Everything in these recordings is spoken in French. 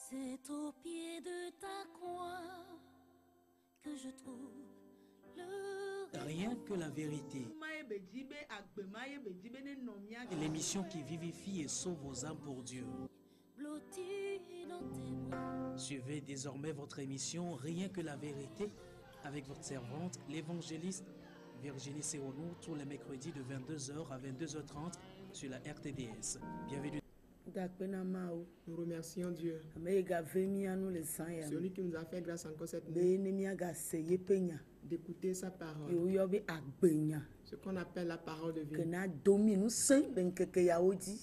C'est au pied de ta croix que je trouve le Rien que la vérité. L'émission qui vivifie et sauve vos âmes pour Dieu. blotti dans tes bras. Suivez désormais votre émission Rien que la vérité avec votre servante, l'évangéliste Virginie Seronou, tous les mercredis de 22h à 22h30 sur la RTDS. Bienvenue. Nous remercions Dieu. Celui qui nous a fait grâce encore cette nuit d'écouter sa parole. Ce qu'on appelle la parole de vie.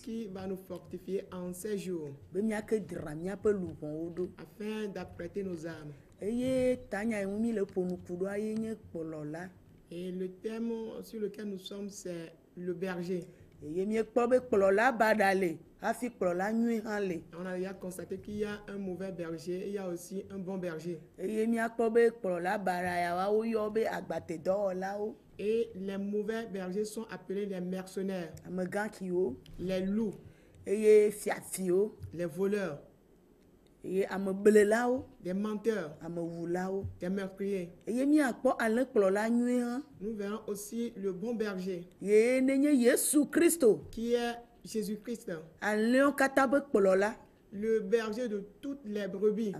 Qui va nous fortifier en ces jours. Afin d'apprêter nos âmes. Et le thème sur lequel nous sommes, c'est le berger. On a déjà constaté qu'il y a un mauvais berger et il y a aussi un bon berger. Et les mauvais bergers sont appelés les mercenaires, les loups, les voleurs, des menteurs, des meurtriers. Nous verrons aussi le bon berger, qui est Jésus-Christ, le berger de toutes les brebis,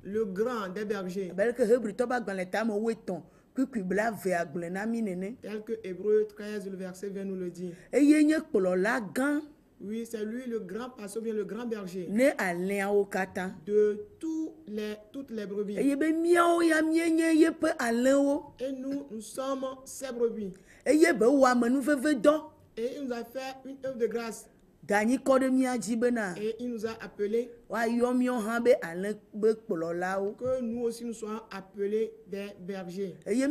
le grand des bergers, tel que Hébreux 13, le verset 20 nous le dit. Oui, c'est lui le grand pasteur, bien le grand berger de toutes les brebis. Et nous sommes ces brebis. Et il nous a fait une œuvre de grâce. Et il nous a appelés que nous aussi nous soyons appelés des bergers. Et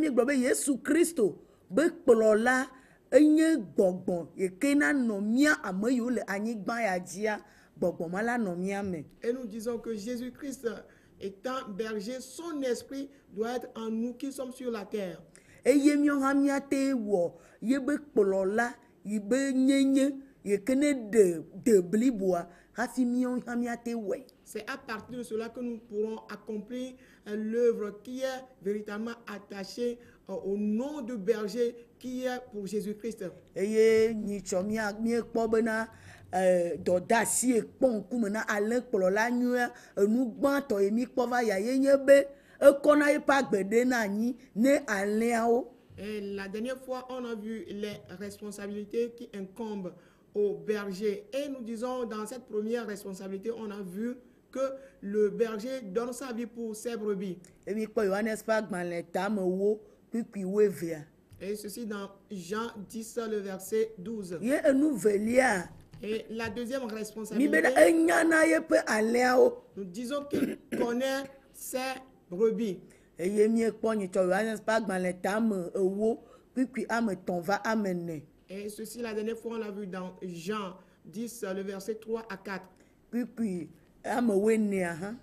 nous disons que Jésus-Christ étant berger, son esprit doit être en nous qui sommes sur la terre. C'est à partir de cela que nous pourrons accomplir l'œuvre qui est véritablement attachée au nom de berger qui est pour Jésus-Christ. Et la dernière fois, on a vu les responsabilités qui incombent au berger. Et nous disons, dans cette première responsabilité, on a vu que le berger donne sa vie pour ses brebis. Et ceci dans Jean 10, le verset 12. Et la deuxième responsabilité, nous disons qu'il connaît ses brebis. Et ceci, la dernière fois, on l'a vu dans Jean 10, le verset 3 à 4.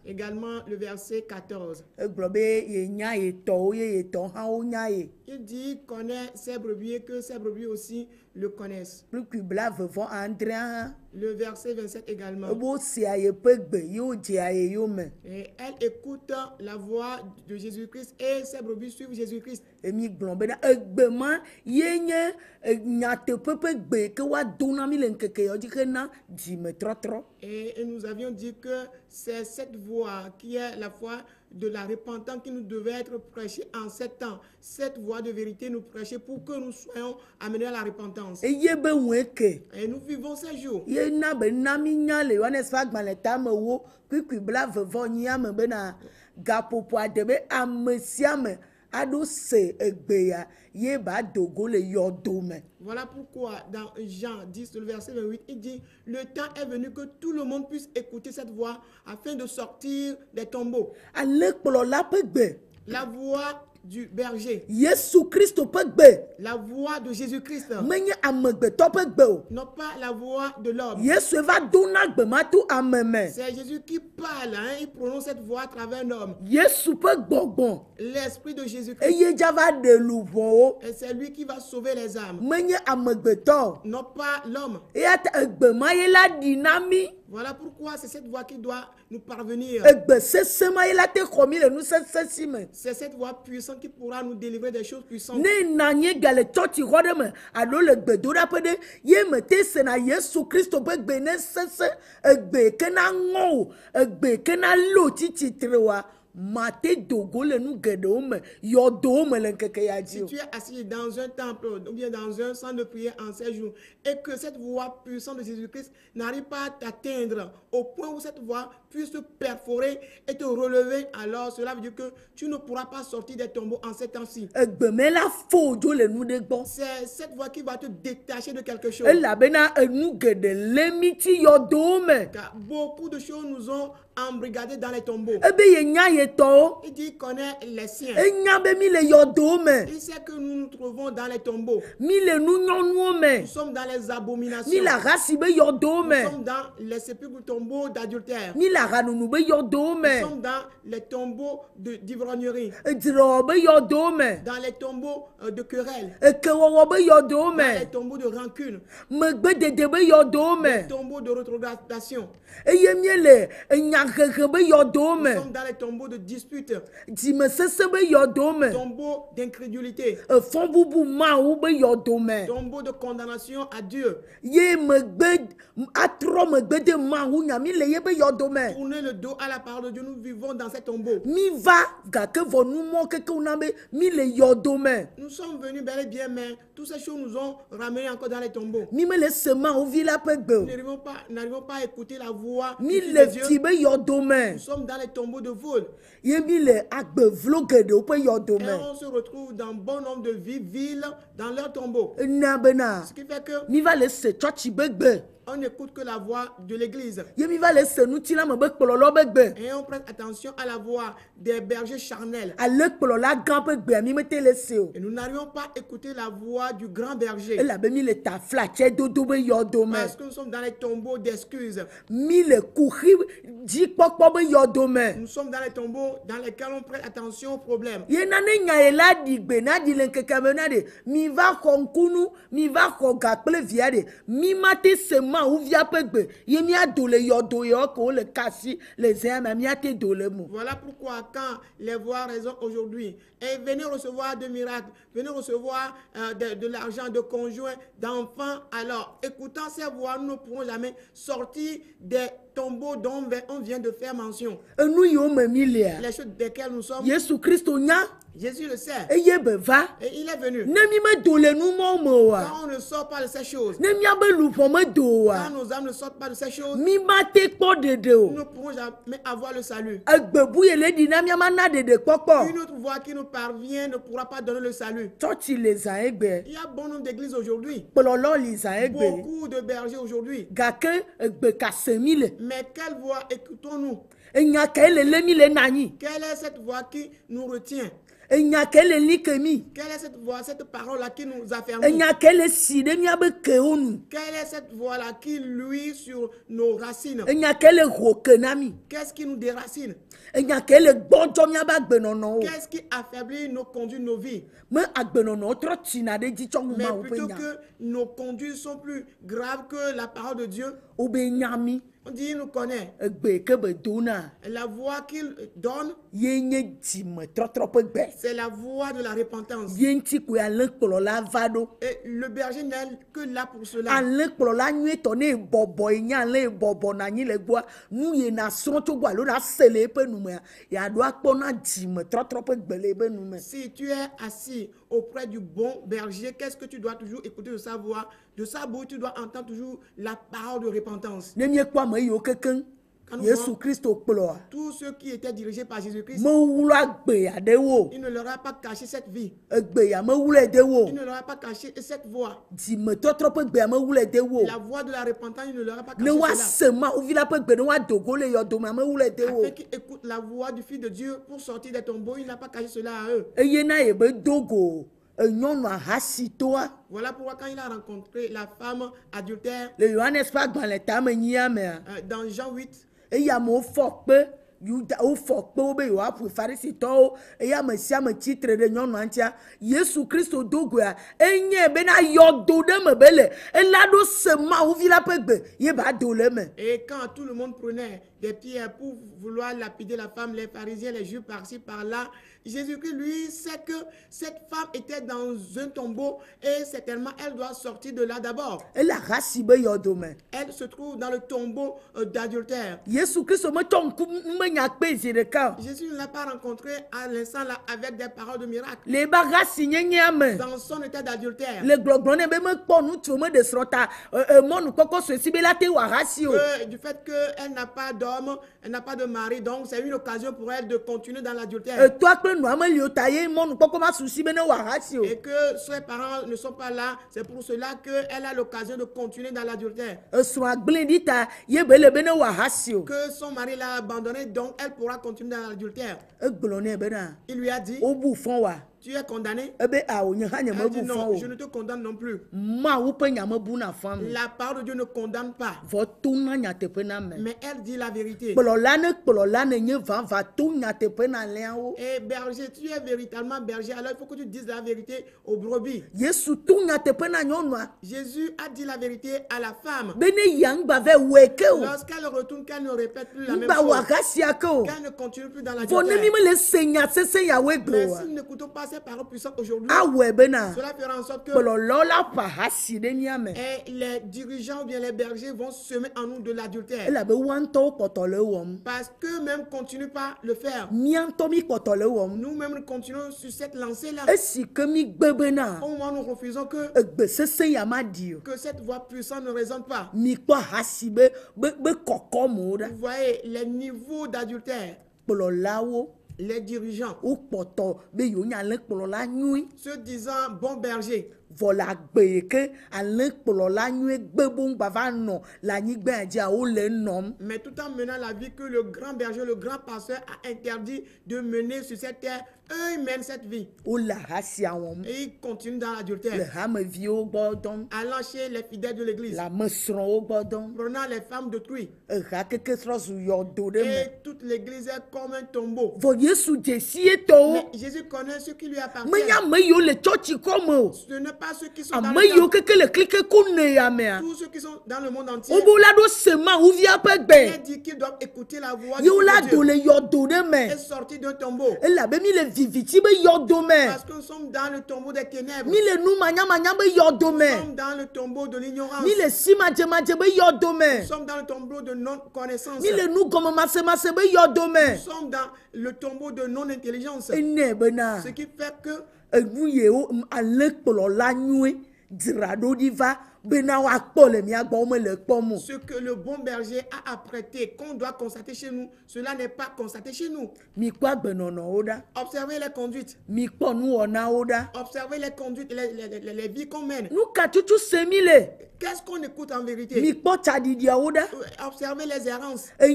Également le verset 14. Il dit qu'il connaît ses brebis et que ses brebis aussi le connaissent. Le verset 27 également. Et elle écoute la voix de Jésus-Christ et ses brebis suivent Jésus-Christ. Et nous avions dit que c'est cette voix qui est la voix de la repentance qui nous devait être prêchée en 7 ans. Cette voix de vérité nous prêchait pour que nous soyons amenés à la repentance. Et nous vivons ces jours. Voilà pourquoi dans Jean 10, le verset 28, il dit: le temps est venu que tout le monde puisse écouter cette voix afin de sortir des tombeaux. La voix du berger. La voix de Jésus-Christ. Non pas la voix de l'homme. C'est Jésus qui parle, hein? Il prononce cette voix à travers un homme. L'esprit de Jésus-Christ. Et c'est lui qui va sauver les âmes. Non pas l'homme. Voilà pourquoi c'est cette voix qui doit nous parvenir. C'est cette voix puissante qui pourra nous délivrer des choses puissantes. Si tu es assis dans un temple ou bien dans un centre de prière en ces jours et que cette voix puissante de Jésus-Christ n'arrive pas à t'atteindre au point où cette voix puisse te perforer et te relever, alors cela veut dire que tu ne pourras pas sortir des tombeaux en ces temps-ci. C'est cette voix qui va te détacher de quelque chose. Car beaucoup de choses nous ont embrigadés dans les tombeaux. Il dit qu'il connaît les siens. Il sait que nous nous trouvons dans les tombeaux. Nous sommes dans les abominations. Nous sommes dans les sépulcres tombeaux d'adultère. Nous sommes dans les tombeaux d'ivrognerie. Dans les tombeaux de querelle. Dans les tombeaux de rancune. Les tombeaux de rétrogradation. Nous sommes dans les tombeaux de dispute. Tombeaux d'incrédulité. Tombeaux de condamnation à Dieu. Tourner le dos à la parole de Dieu, nous vivons dans ces tombeaux. Nous sommes venus bel et bien, mais toutes ces choses nous ont ramenés encore dans les tombeaux. Nous n'arrivons pas à écouter la voix de Dieu. Nous sommes dans les tombeaux de vol. Et on se retrouve dans bon nombre de villes dans leurs tombeaux. Ce qui fait que on n'écoute que la voix de l'église. Et on prête attention à la voix des bergers charnels. Et nous n'arrivons pas à écouter la voix du grand berger. Parce que nous sommes dans les tombeaux d'excuses. Nous sommes dans les tombeaux dans lesquels on prête attention aux problèmes. Voilà pourquoi quand les voix résonnent aujourd'hui, et venez recevoir des miracles, venez recevoir de l'argent, de conjoints, d'enfants, alors écoutant ces voix, nous ne pourrons jamais sortir des tombeaux dont on vient de faire mention. Les choses desquelles nous sommes. Jésus le sait. Et il est venu. Quand on ne sort pas de ces choses, quand nos âmes ne sortent pas de ces choses, nous ne pourrons jamais avoir le salut. Une autre voix qui nous parvient ne pourra pas donner le salut. Il y a bon nombre d'églises aujourd'hui. Beaucoup de bergers aujourd'hui. Mais quelle voix écoutons-nous? Quelle est cette voix qui nous retient? Quelle est cette voix, cette parole-là qui nous affermit? Quelle est cette voix-là qui luit sur nos racines? Qu'est-ce qui nous déracine? Qu'est-ce qui affaiblit nos conduites, nos vies? Mais plutôt que nos conduites sont plus graves que la parole de Dieu, on dit il nous connaît. La voix qu'il donne, c'est la voix de la repentance. Et le berger n'est que là pour cela. Si tu es assis auprès du bon berger, qu'est-ce que tu dois toujours écouter de sa voix? De sa bouche, tu dois entendre toujours la parole de repentance. Tous ceux qui étaient dirigés par Jésus-Christ, il ne leur a pas caché cette vie. Il ne leur a pas caché cette voix. La voix de la repentance, il ne leur a pas caché cela. Afin qu'ils écoutent la voix du Fils de Dieu pour sortir des tombeaux, il n'a pas caché cela à eux. Voilà pourquoi quand il a rencontré la femme adultère, dans Jean 8, Yuda ou fort pobe yo pour farisi to e ya mesia me titre de nyonu antia Yesu Christo dogoa enye be na yodo de me bele e la do sema ou vila pegbe ye ba do le me. Et quand tout le monde prenait des pierres pour vouloir lapider la femme, les pharisiens, les juifs par-ci par-là, Jésus-Christ lui sait que cette femme était dans un tombeau et certainement elle doit sortir de là d'abord. Elle se trouve dans le tombeau d'adultère. Jésus ne l'a pas rencontré à l'instant là avec des paroles de miracle. Dans son état d'adultère. Du fait qu'elle n'a pas d'homme, elle n'a pas de mari, donc c'est une occasion pour elle de continuer dans l'adultère. Et que ses parents ne sont pas là, c'est pour cela qu'elle a l'occasion de continuer dans l'adultère. Que son mari l'a abandonné, donc elle pourra continuer dans l'adultère. Il lui a dit, tu es condamné? Elle dit non, je ne te condamne non plus. La parole de Dieu ne condamne pas. Mais elle dit la vérité. Et berger, tu es véritablement berger, alors il faut que tu dises la vérité aux brebis. Jésus a dit la vérité à la femme. Lorsqu'elle retourne, qu'elle ne répète plus la même chose. Qu'elle ne continue plus dans la vérité. Mais si nous n'écoutons pas ces paroles puissantes aujourd'hui, cela fera en sorte que les dirigeants ou bien les bergers vont semer en nous de l'adultère. Parce qu'eux-mêmes ne continuent pas à le faire. Nous-mêmes continuons sur cette lancée-là. Au moment où nous refusons que cette voix puissante ne résonne pas. Vous voyez les niveaux d'adultère. Les dirigeants se disant bon berger. Mais tout en menant la vie que le grand berger, le grand pasteur a interdit de mener sur cette terre, eux ils mènent cette vie. Et ils continuent dans l'adultère. Allant chez les fidèles de l'église. Prenant les femmes d'autrui. Et toute l'église est comme un tombeau. Mais Jésus connaît ce qui lui appartient. Ce n'est pas ceux qui sont dans le monde. Tous ceux qui sont dans le monde entier. Il dit qu'ils doivent écouter la voix de Dieu et sortir d'un tombeau. Parce que nous sommes dans le tombeau des ténèbres. Nous sommes dans le tombeau de l'ignorance. Nous sommes dans le tombeau de non-connaissance. Nous sommes dans le tombeau de non-intelligence. Ce qui fait que ce que le bon berger a apprêté, qu'on doit constater chez nous, cela n'est pas constaté chez nous. Observez les conduites. Observez les conduites, les vies qu'on mène. Qu'est-ce qu'on écoute en vérité? Observez les errances. Et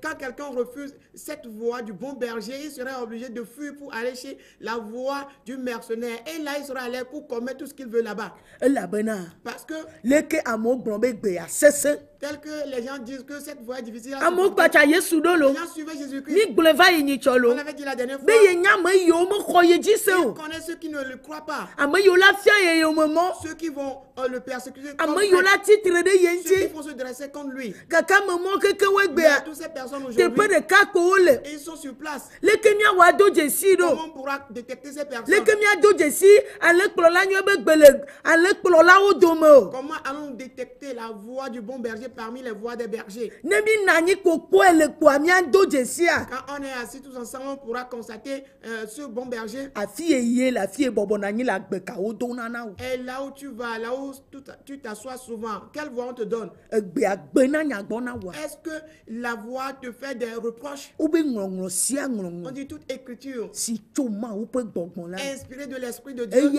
quand quelqu'un refuse cette voie du bon berger, il serait obligé de fuir pour aller chez la voie du mercenaire. Et là, il sera allé pour commettre tout ce qu'il veut là-bas. Parce que tel que les gens disent que cette voie est difficile. Les gens suivaient Jésus-Christ. On avait dit la dernière fois. Ils connaissent ceux qui ne le croient pas. Ceux qui vont le persécuter. Ceux qui vont se dresser contre lui. Mais toutes ces personnes aujourd'hui, ils sont sur place. Comment on pourra détecter ces personnes? Comment allons-nous détecter la voix du bon berger parmi les voix des bergers? Quand on est assis tous ensemble, on pourra constater ce bon berger. Et là où tu vas, là où tu t'assois souvent, quelle voix on te donne? Est-ce que la voix te fait des reproches? On dit toute écriture inspirée de l'Esprit de Dieu.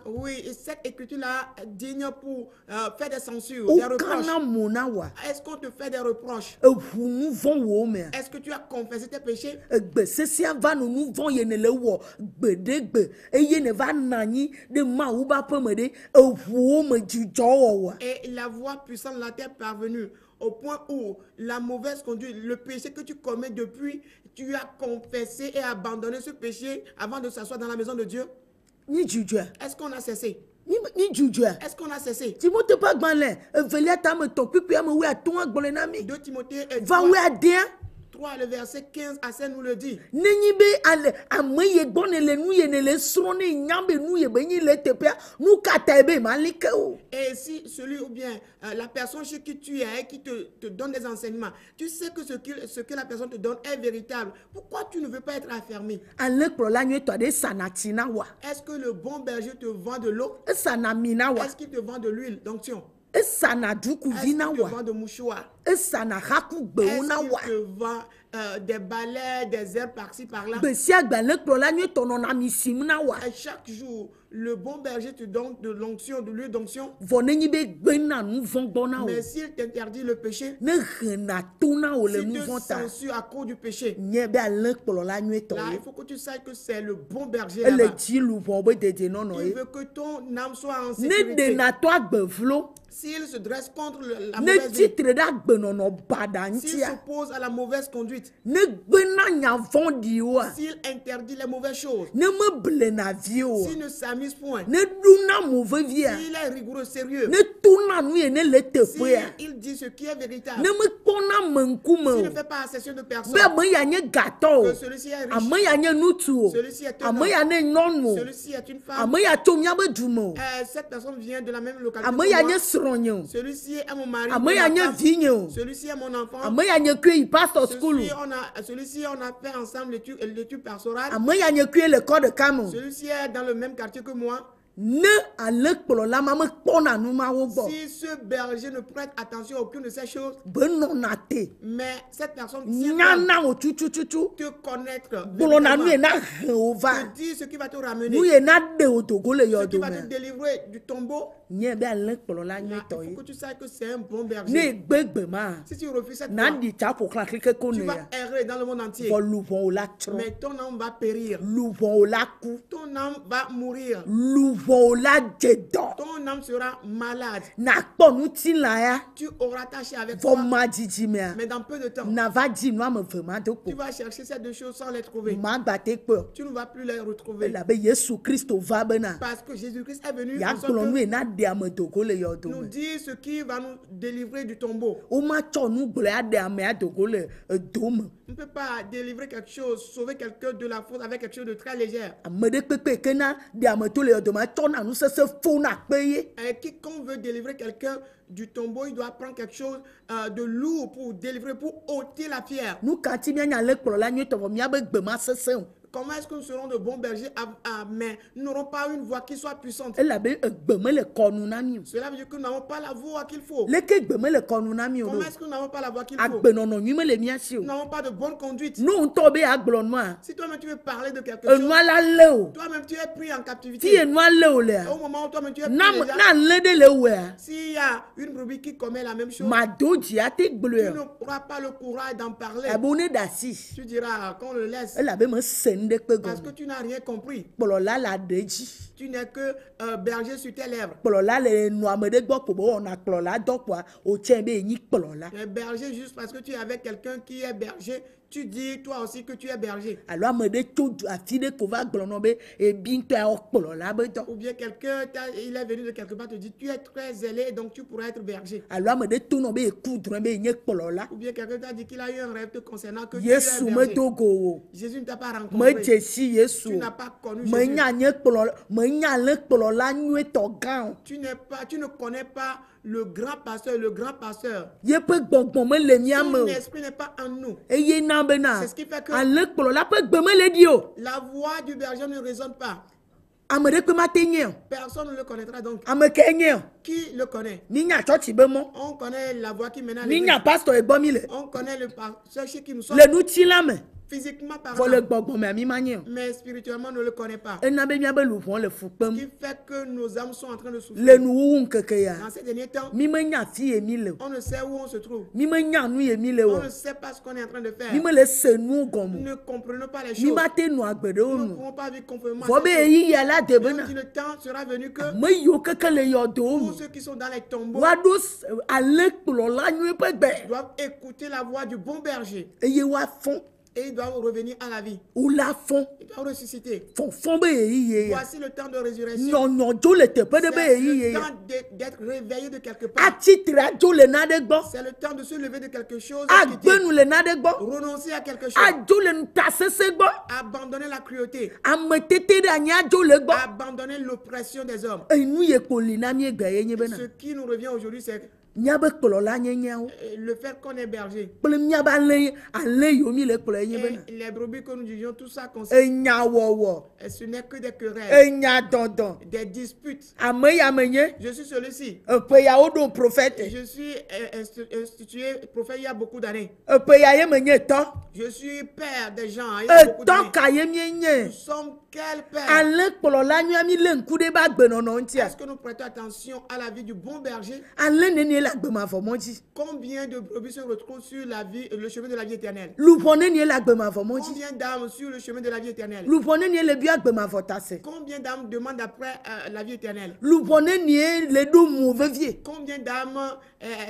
Oui, et cette écriture-là digne pour faire des censures, des reproches? okana Est-ce qu'on te fait des reproches? ehu vont wo me Est-ce que tu as confessé tes péchés? gbe sesia va no nu vont ye ne le wo gbedegbe eye ne va nanyi de mawu ba pe me de ehu me dzidzɔ wɔwɔ. Et la voix puissante de la terre parvenue au point où la mauvaise conduite, le péché que tu commets depuis, tu as confessé et abandonné ce péché avant de s'asseoir dans la maison de Dieu. Ni dzidzɔ Est-ce qu'on a cessé? ni dzidzɔ Est-ce qu'on a cessé? Timothée pas gbalẽ evelia ta me tɔ kpekpe ame wo atɔ̃ agblɔ na mi 2 Timothée va wo adea 3, le verset 15 à 16 nous le dit. nenyi be ale ame ye gbɔ ne le nu ye ne le srɔ̃ ne nya be nu ye be nyi le teƒea nu katã ye be ma li ke o. Et si celui ou bien la personne chez qui tu es, qui te donne des enseignements, tu sais que ce que la personne te donne est véritable, pourquoi tu ne veux pas être affermi? Ale kplɔla nyuitɔ ɖe sana tsi na wa Est-ce que le bon berger te vend de l'eau? esana mi na wa Est-ce qu'il te vend de l'huile d'onction? esana Est-ce dukuvi na qu'il te wa vend de mouchoirs? esana haku gbewo na wa Est-ce qu'il te vend des balais, des herbes par-ci, par-là? gbe sia gbe ale kplɔla nyuitɔ nɔna mi sim na wa Et chaque jour, le bon berger te donne de l'onction, de l'huile d'onction. vɔ nenyi be gbena nu vɔ̃ gbɔ na o Mais s'il t'interdit le péché, ne hena to na o le s'il nu te vɔ̃ ta censure à cause du péché, nye be ale kplɔla nyuitɔ là, ye. il faut que tu saches que c'est le bon berger ele là-bas. dzi luʋɔ be dedienɔnɔ Il ye veut que ton âme soit en ne sécurité. ɖena to agbe S'il se dresse contre la ne mauvaise vie, tsitre ɖe agbenɔnɔ baɖa s'il ŋutia s'oppose à la mauvaise conduite, ne gbena nya vɔ̃ɖiwoa s'il interdit les mauvaises choses, ne meblena viwo s'il ne s'amuse point, ne ɖuna mo vevia s'il est rigoureux, sérieux, ne tona nu ye ne le teƒea s'il dit ce qui est véritable, ne mekpɔna me ŋkume s'il ne o fait pas accession de personne, be ame ya nye gatɔ o que celui-ci est riche, ame ya nye ŋutsu o celui-ci est un ame homme, ya ne nyɔnu o celui-ci est une femme, ame ya tso miabe dume o cette personne vient de la même localité ame que ya moi, nye srɔ̃nye o celui-ci est mon mari, ame ou ya ma nye femme, vinye o celui-ci est mon enfant, ame ya nye kue yi pastor school o celui-ci on a fait ensemble l'étude pastorale, ame ya nye kue le kɔ ɖeka me o celui-ci est dans le même quartier que moi. ne ale kplɔla ma mekpɔna nu mawo gbɔ Si ce berger ne prête attention à aucune de ces choses, be nɔna te mais cette personne tiendra nyana o tutututu te connaître, gblɔna nu ye véritablement, na he o va te dire ce qui va te ramener, nu ye na ɖe o dogo le ce qui yɔdo va te me délivrer du tombeau. nye be ale kplɔla Là, nyuitɔ il ye faut que tu saches que c'est un bon ne berger. gbegbe ma Si tu refuses cette na voie, ɖi tsa ƒoxlã keke ko tu ne vas ya errer dans le monde entier. vɔ luʋɔ o la tsrɔ̃ Mais ton âme va périr. luʋɔ o la ku Ton âme va mourir. luʋɔ o la dze dɔ Ton âme sera malade. nakpɔ nutilã ya Tu auras tâché avec vɔ toi, ma dzidzimea mais dans peu de temps, nava dzi nu ame eve ma do tu kpo vas chercher ces deux choses sans les trouver. ma gbate kpɔ Tu ne vas plus les retrouver. elabe yesu kristo va bena Parce que Jésus-Christ est venu en ya sorte gblɔ nu que ye na ɖe ame dogo le yɔdo nous me dire ce qui va nous délivrer du tombeau. womatsɔ nu gblɔ ya ɖe amea dogo le edo me On ne peut pas délivrer quelque chose, sauver quelqu'un de la faute avec quelque chose de très léger. ame ɖe kpekpe ke na ɖe ame to le yɔdo me tsɔna nu sese fona kpe ye Et quiconque veut délivrer quelqu'un du tombeau, il doit prendre quelque chose de lourd pour délivrer, pour ôter la pierre. nu ka ti mianya le kplɔla nyuitɔ vɔ miabe gbema sese o Comment est-ce que nous serons de bons bergers, mais nous n'aurons pas une voix qui soit puissante? elabe egbe mele kɔnu na mi o Cela veut dire que nous n'avons pas la voix qu'il faut. leke egbe mele kɔnu na mi o Comment ɖo est-ce que nous n'avons pas la voix qu'il faut? agbenɔnɔ nyui mele mia si o Nous n'avons pas de bonne conduite. nu ŋutɔ be agblɔ nua Si toi-même tu veux parler de quelque chose, enua la le o toi-même tu es pris en fi captivité. enua le o lea Au moment où toi-même tu es pris na déjà, na le ɖe le wea s'il y a une brebis qui commet la même chose, ma do dzi ate tu gblɔe o n'auras pas le courage d'en parler. abe wo ne ɖe asi Tu diras qu'on le laisse elabe mese nu ɖe kpe parce que gɔme tu n'as rien compris. kplɔla le aɖe dzi Tu n'es que berger sur tes lèvres. kplɔla le nu ame ɖe gbɔ kpo be wɔna kplɔla dɔ kpoa wotsɛ be enyi kplɔla Tu es berger juste parce que tu es avec quelqu'un qui est berger. Tu dis toi aussi que tu es berger. alo ame ɖe tso afi ɖe ko va gblɔ nɔ be ebi ŋutɔ ya wɔ kplɔla be dɔ Ou bien quelqu'un, il est venu de quelque part, te dit tu es très zélé, donc tu pourrais être berger. alo ame ɖe to nɔ be eku drɔ̃ be enye kplɔla Ou bien quelqu'un t'a dit qu'il a eu un rêve te concernant que tu es yesu berger. medo go o Jésus ne t'a pas rencontré. medze si yesu Tu o n'as pas connu Jésus. menya nye kplɔla menya le kplɔla nyuitɔ gã o Tu ne connais pas le grand pasteur, yeƒe gbɔgbɔ mele mia me Son o esprit n'est pas en nous. eye na bena C'est ce qui fait que ale kplɔla ƒe gbe mele ɖi o la voix du berger ne résonne pas. ame ɖe kpe mate nye o Personne ne le connaîtra donc. ame ke nye o Qui le connaît? minya tsɔtsi be mɔ On connaît la voix qui mène à l'église. minya pastor egbɔ mi le On connaît le pasteur chez qui nous sommes. le nutila me physiquement Faut le parlant, gbogbo mais mi manye. mais spirituellement on ne le connaît pas. E na be mi be lufon le Ce fukpem. qui fait que nos âmes sont en train de Le souffrir. nu nkeke ya. Dans ces derniers temps, Mi me nya fi emi le. on ne sait où on se trouve. Mi me nya nu emi le On wo. ne sait pas ce qu'on est en train de faire. Mi me le se nu Nous gomo. ne comprenons pas les Mi choses. ba te nu agbede Nous ne onu. pouvons pas vivre conformément Fo à be ces choses. yi ya la de Mais bena. on dit le temps sera venu que Me yo keke le yodo tous onu. ceux qui sont dans les tombeaux Wa do ale kplo la nu pe gbe. doivent écouter la voix du bon berger Eye wa fon. et ils doivent revenir à la vie. Ou la fon. Ils doivent ressusciter. Fon be yi ye ya. Voici le temps de résurrection. Nyo nyo jo le te pe de be C'est yi ye le ya. temps d'être réveillé de quelque part. Atitra jo le na de gbo. C'est le temps de se lever de quelque chose, Agbenu le na de gbo. renoncer à quelque chose, Ajo le nta sese gbo. abandonner la cruauté, Ame tete de anya jo le gbo. abandonner l'oppression des hommes. Enu ye kpoli na mi egbe ye nye bena. Ce qui nous revient aujourd'hui, c'est Nya be kplo la nye nya wo. le fait qu'on est berger. Kple mia ba ale yo mi le kplo ye bena. Et les brebis que nous disions, tout ça consiste. Enya wowo. Et ce n'est que des querelles, Enya dondon. des disputes. Ame ya menye. Je suis celui-ci. Epe ya wo do prophète. Je suis institué prophète il y a beaucoup d'années. Epe ya ye menye to. Je suis père des gens il y a beaucoup Eto d'années. ka ye mi nye. Nous sommes quel père? Ale kplo la nya mi le nku de ba gbe nono ntia. Est-ce que nous prêtons attention à la vie du bon berger? Ale neni la gbe ma fo moji. Combien de brebis se retrouvent sur la vie, le chemin de la vie éternelle? Lupo neni la gbe ma fo moji. Combien d'âmes sur le chemin de la vie éternelle? Lupo neni le bia gbe ma fo tase. Combien d'âmes demandent après la vie éternelle? Lupo neni le do mu vevie. Combien d'âmes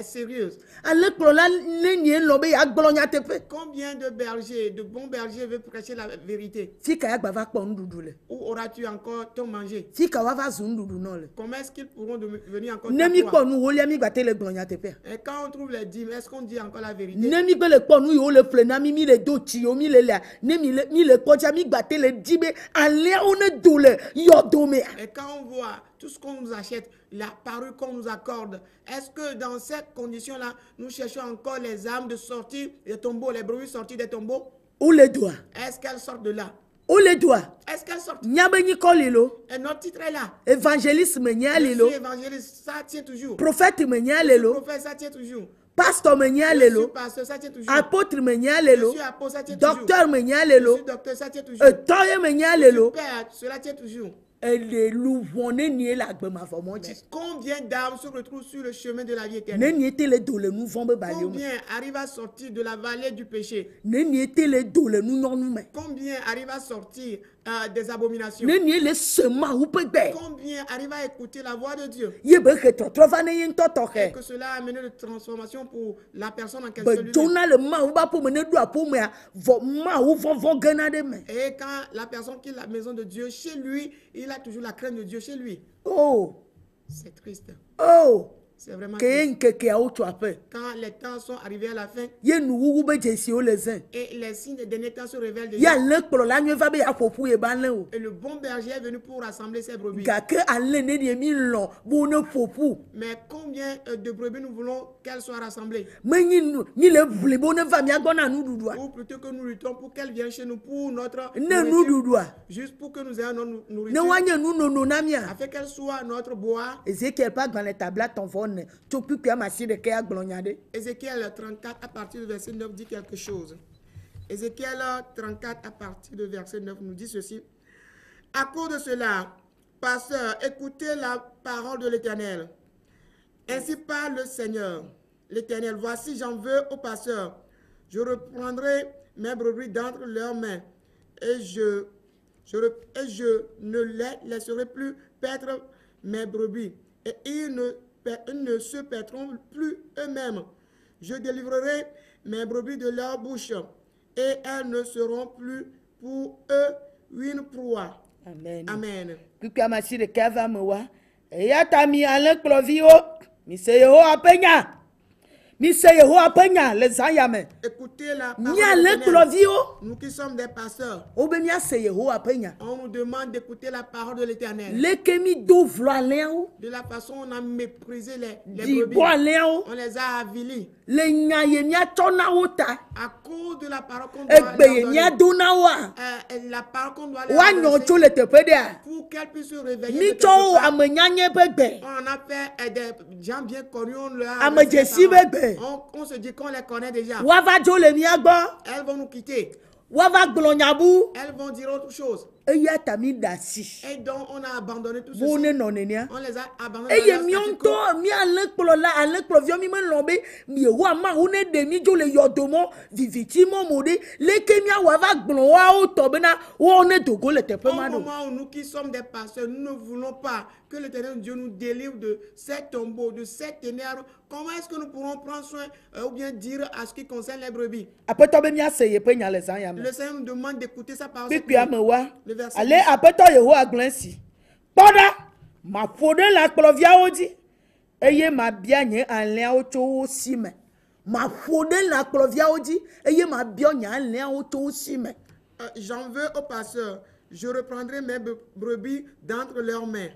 sérieuses? Ale kplo la neni lo be ya gblo nya tepe. Combien de bergers, de bons bergers veulent prêcher la vérité? Fika ya gba va kpɔ nuɖuɖu le. Où auras-tu encore ton manger? Fika wa va zu nuɖuɖu nɔ le. Comment est-ce qu'ils pourront venir encore Ne mi te croire? kpɔ nu wolia mi gba te le gblɔ nyateƒea. Et quand on trouve les dîmes, est-ce qu'on dit encore la vérité? Ne mi gbe le kpɔ nu yiwo le ƒle na mi le do tsi yiwo mi le lea. Ne mi le kpɔ tsia mi gba te le di be aleawo ne do le yɔdo mea. Et quand on voit tout ce qu'on nous achète, la parure qu'on nous accorde, est-ce que dans cette condition-là, nous cherchons encore les âmes de sortir des tombeaux, les brebis sorties des tombeaux? Wo le doa. Est-ce qu'elles sortent de là? Wo le doa. Est-ce qu'elles sortent? Nya be nyi kɔ li lo. Et notre titre est là. Évangéliste me nya Je li lo. suis évangéliste, ça tient toujours. Prophète me nya le lo. Prophète, ça tient toujours. Pasteur me nya Je le suis lo. pasteur, ça tient toujours. Apôtre me nya le Je lo. suis apôtre, ça tient toujours. Docteur me nya le Je lo. suis docteur, ça tient toujours. Etɔ ye me nya le lo. Père, cela tient toujours. Ele luʋɔ ne nie le agbe ma fɔ mɔdzi. Mais combien d'âmes se retrouvent sur le chemin de la vie Ne éternelle? nie te le do le nu vɔ̃ be baliwo me. Combien arrivent à sortir de la vallée du péché? Ne nie te le do le nunyɔnu me. Combien arrivent à sortir des abominations? Ne nie le se mawu ƒe gbe. Combien arrivent à écouter la voix de Dieu? Ye be he trɔtrɔ va ne ye ŋutɔ Et tɔxɛ. que cela a amené de transformation pour la personne en Be question lui-même. dzona le mawu ba ƒome ne ɖo aƒomea vɔ mawu vɔvɔ gena ɖe me. Et quand la personne qui est la maison de Dieu, chez lui, il a toujours la crainte de Dieu chez lui. Oh C'est triste. oh C'est vraiment ke ye triste. nkekeawo tso aƒe. Quand les temps sont arrivés à la fin Ye nuwuwu be dzesiwo le zẽ. et les signes des derniers temps se révèlent Ya déjà. le kplɔla nyuie va be yeaƒoƒu ye ba lẽ o. Et le bon berger est venu pour rassembler ses brebis. Gake ale ne nie mi lɔ bo ne ƒoƒu. Mais combien de brebis nous voulons qu'elles soient rassemblées? Menyi nu mi le ʋli bo ne va miagbɔna nuɖuɖua. Ou plutôt que nous luttons pour qu'elles viennent chez nous pour notre Ne nourriture, nuɖuɖua. juste pour que nous ayons notre Ne nourriture, woanye nunono na mia. afin qu'elles soient notre bois. Ezekiel ƒe agbalẽ tabla tɔ̃ ne tso kpikpia masi ɖeke agblɔ nya ɖe. Ézéchiel 34 à partir du verset 9 dit quelque chose. Ézéchiel 34 à partir du verset 9 nous dit ceci. À cause de cela, pasteur, écoutez la parole de l'Éternel. Ainsi parle le Seigneur, l'Éternel. Voici, j'en veux au pasteur. Je reprendrai mes brebis d'entre leurs mains et je ne les laisserai plus perdre mes brebis. Et ils ne se perdront plus eux-mêmes. Je délivrerai mes brebis de leur bouche et elles ne seront plus pour eux une proie. Amen. Amen. Kpikpia masi ɖeke va me wa. Eya ta mi alẽkplɔviwo, mi se Yehowa ƒe nya. Mi se Yehowa ƒe nya le zã ya me. Écoutez la Mi parole de l'Éternel. alẽkplɔviwo, Nous qui sommes des pasteurs, wo be miase Yehowa ƒe nya. on nous demande d'écouter la parole de l'Éternel. Leke mi do vlo alẽawo, De la façon on a méprisé les dzibɔ brebis. alẽawo, On les a avilis. le nya ye miatsɔ na wo ta. À cause de la parole qu'on doit Egbe leur ye donner. miado na woa. La parole qu'on doit leur Woanyɔ adresser tso le teƒe ɖea. pour qu'elles puissent se réveiller. de Mi quelque tsɔ wo part. ame nyanye ƒe gbe. On a fait des gens bien connus, on leur a Ame adressé dzesi la parole. be gbe. On se dit qu'on les connaît déjà. Woava dzo le mia gbɔ. Elles vont nous quitter. wava glonyabu elles vont dire autre chose. eya tami dasi Et donc, on a abandonné tout bone ceci. nonenia On les a abandonnés. eye dans leur statu mionto quo. mi alekplo la alekplo vio mi melombe mi wa ma une de mi jo le yodomo vivitimo mode leke mi wava glon wa o to bena wo ne dogo le tepe Au mado moment où nous qui sommes des pasteurs, nous ne voulons pas que l'Éternel Dieu nous délivre de cette tombeau, de cette ténèbres. Comment est-ce que nous pourrons prendre soin ou bien dire à ce qui concerne les brebis? apeto be mi aseye pe nya les anya me Le Seigneur nous demande d'écouter sa parole. pipi amewa Le verset ale 10. apeto yehowa glensi poda ma fode la kplovia odi eye ma bia nye alea o cho si me ma fode la kplovia odi eye ma bia nye alea o cho si me J'en veux au pasteur. Je reprendrai mes brebis d'entre leurs mains.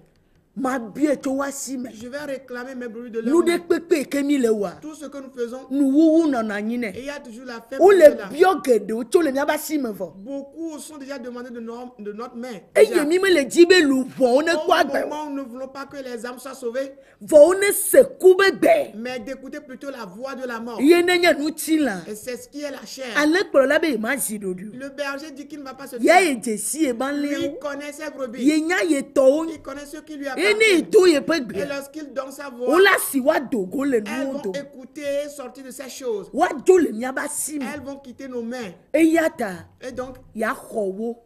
ma bia cho wa si me Je vais réclamer mes brebis de leurs nu de mains. pepe ke mi le wa Tout ce que nous faisons, nu wuwu nona nyine et il y a toujours la fête o pour le cela. bio gede o cho le nya ba si me vo Beaucoup sont déjà demandés de notre main. eye Déjà. mi me le jibe lu vo ne Au kwa gbe moment où nous ne voulons pas que les âmes soient sauvées, vo ne se kube gbe mais d'écouter plutôt la voix de la mort. ye ne nya nu ti la Et c'est ce qui est la chair. ale kplo la be ma zi dodu Le berger dit qu'il ne va pas se ye taire. ye jesi e ban Lui le connaît ses brebis. ye nya ye to Il connaît ceux qui lui ene appartiennent. to ye pe Et gbe lorsqu'il donne sa voix, o la si wa dogo le elles nu vont do écouter et sortir de ces choses. wa jo le nya ba si me Elles vont quitter nos mains. e ya ta Et donc, ya xowo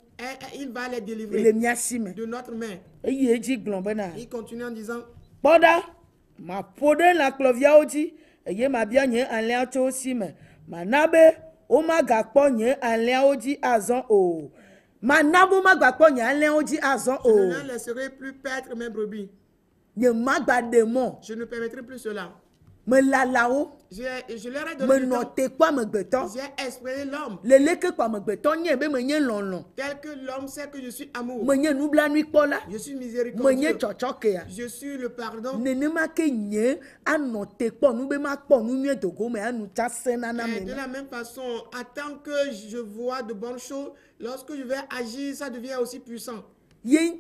il va les le délivrer mia si me de notre main. e ye ji glon bena Il continue en disant, poda ma pode la klovia odi eye ma bia nye alea cho si me ma na be o ma ga kpo nye alea odi azon o ma na bo ma gba kpo nye alea odi azon je o ne laisserai plus paître mes brebis. nye ma gba demo Je ne permettrai plus cela. me lalawo Je leur ai me donné du temps. note kwa me gbeto J'ai exprimé l'homme lele ke kwa me gbeto nye be me nye lonlon tel que l'homme sait que je suis amour. me nye nubla nui kpo la Je suis me nye miséricordieux. tsɔtsɔke ya Je suis le pardon. nenema ke nye anote kpɔ nu be ma kpɔ nu nyuie dogo me anu tsa se nana Et me de na la même façon, attends que je vois de bonnes choses, lorsque je vais agir, ça devient aussi puissant. ye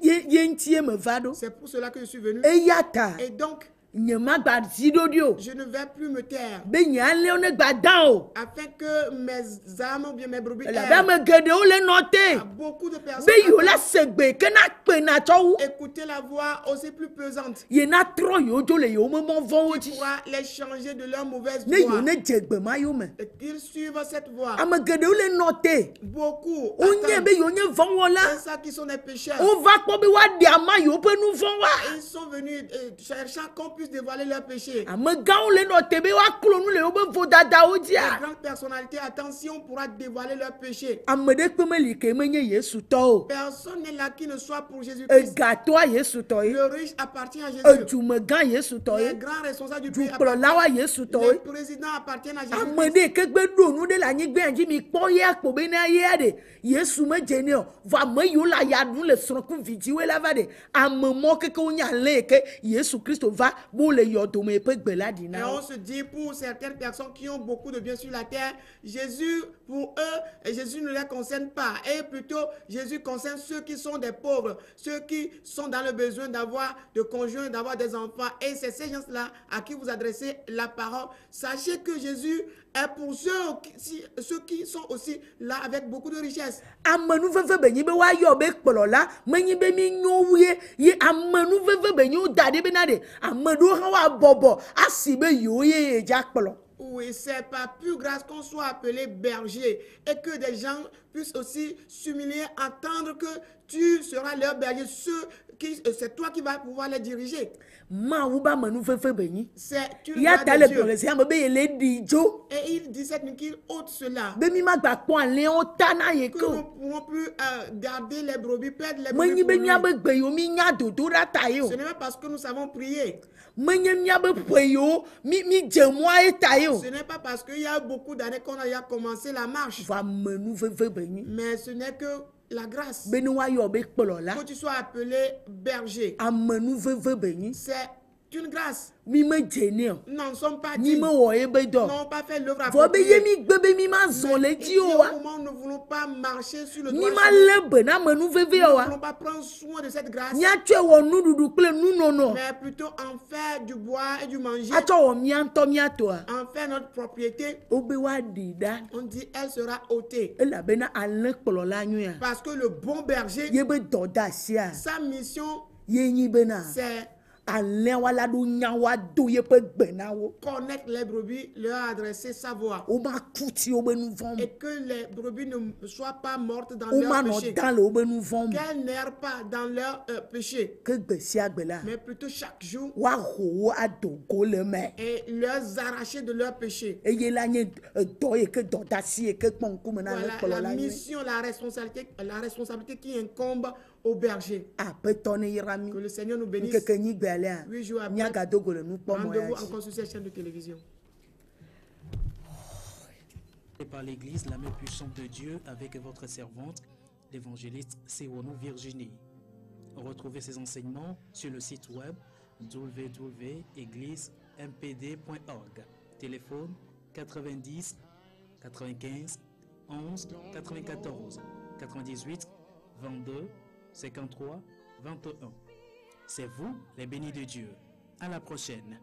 ŋutie me va ɖo C'est pour cela que je suis venu. eya ta Et donc, nye ma gba zi ɖo ɖi o je ne vais plus me taire, be nye alẽwo ne gba dã o afin que mes âmes ou bien mes brebis elabe ame geɖewo le nɔ te beaucoup de personnes be yiwo la attendent segbe ke na kpe na tsɔ wu écouter la voix aussi plus pesante ye na trɔ yiwo dzo le yiwo memɔ vɔwo qui dzi pourra les changer de leur mauvaise ne yiwo voie. ne dze gbe ma yiwo me Et qu'ils suivent cette voie. ame geɖewo le nɔ te Beaucoup wonye attendent. be yiwo nye vɔwɔla Et ça qui sont des pécheurs. wova kpɔ be woaɖe ama yiwo ƒe nu vɔ wa Ils sont venus cherchant qu'on puisse dévoiler leurs péchés. amegãwo le nɔ te be woaklo nu le wobe vodadawo Les dzia grandes personnalités, attention, pourra dévoiler leurs péchés. ame ɖe kpe meli ke menye yesu tɔ o Personne n'est là qui ne soit pour Jésus-Christ. egatɔa yesu tɔ ye Le riche appartient à Jésus. edumegã yesu tɔ Les ye grands responsables du pays dukplɔlawa appartiennent. yesu tɔ Les ye présidents appartiennent à ame Jésus-Christ. ɖe ke gbe ɖo nu ɖe le anyigba dzi mi kpɔ ye akpɔ be na yea ɖe yesu medze ne o vɔ ame yiwo le aya ɖum le srɔ̃ku vidziwoe la va ɖe ame mɔ keke wonya lẽ yi ke yesu kristo va be wole yɔdome ƒe gbe la ɖi Et na on wo se dit pour certaines personnes qui ont beaucoup de biens sur la terre, Jésus, pour eux, et Jésus ne les concerne pas. Et plutôt, Jésus concerne ceux qui sont des pauvres, ceux qui sont dans le besoin d'avoir de conjoints, d'avoir des enfants. Et c'est ces gens-là à qui vous adressez la parole. Sachez que Jésus est pour ceux qui sont aussi là avec beaucoup de richesses. amenuveve be nyi be woayɔ be kplɔla menyi be mi nyo wu ye amenuveve be nyi wo da ɖi be na ɖe ame ɖewo hã woabɔbɔ asi be yewo ye dza kplɔ Oui, c'est par plus grâce qu'on soit appelé berger et que des gens puissent aussi s'humilier, entendre que tu seras leur berger, c'est toi qui vas pouvoir les diriger. mawu be amenuveve be nyi C'est une ya grâce ta de le Dieu. gblɔ le sia me be yele ɖi dzo Et il dit cette nuit qu'il ôte cela. be mi ma gba kpɔ alẽwo ta na ye Que ke nous ne o pourrons plus garder les brebis, perdre les brebis menyi pour be lui. miabe gbe yiwo mi nya dodo ɖa ta ye o Ce n'est pas parce que nous savons prier. menye miabe ƒe yiwo mi dze mɔa ye ta ye o Ce n'est pas parce qu'il y a beaucoup d'années qu'on a déjà commencé la marche. vɔ amenuveve be nyi Mais ce n'est que la grâce. be ne woayɔ be kplɔla Que tu sois appelé berger. amenuveve be nyi C'est une grâce. mi me dze o. Nous n'en sommes pas mi dignes. me wɔ ye be Nous dɔ. n'avons pas fait l'œuvre vɔ be ye appropriée. mi gbe be mi ma zɔn le Et dzi si o au wa. moment où nous ne voulons pas marcher sur le mi droit ma chemin, lé be na me nu veve nous o ne wa. voulons pas prendre soin de cette grâce, miatsɔe wɔ nuɖuɖu kple nunɔnɔ. mais plutôt en faire du bois et du manger, atsɔ wɔ mia ŋutɔ miatɔa. en faire notre propriété. wo be wa ɖi ɖa. On dit elle sera ôtée. elabena alẽkplɔla nyuia. Parce que le bon berger, ye be dɔ da asia. sa mission, ye nyi bena. c'est alẽwa la ɖo nya wa do yeƒe gbe na wo. connaître les brebis, leur adresser sa voix. wo ma ku ti wo be nu vɔ̃ me. Et que les brebis ne soient pas mortes dans wo leur ma péché. nɔ dan le wo be nu vɔ̃ me. Qu'elles n'errent pas dans leur péché. ke gbe sia gbe la. Mais plutôt chaque jour, woaho wo adogo le me. et leur arracher de leur péché. eye la nye dɔ yi ke dɔdasi yi ke kpɔ ŋkume na Voilà alẽkplɔla la nyuie. mission, la responsabilité qui incombe au berger. aƒetɔ ne yra mi. Que le Seigneur nous bénisse. nkeke nyigbe alea. 8 jours après, miagadogo le nukpɔmɔ ya rendez-vous dzi. encore sur cette chaîne de télévision. Et par l'Église, la main puissante de Dieu, avec votre servante, l'évangéliste Sewonou Virginie. Retrouvez ces enseignements sur le site web www.égliseMPD.org. Téléphone 90 95 11 94 98 22 53 21. C'est vous les bénis de Dieu. À la prochaine.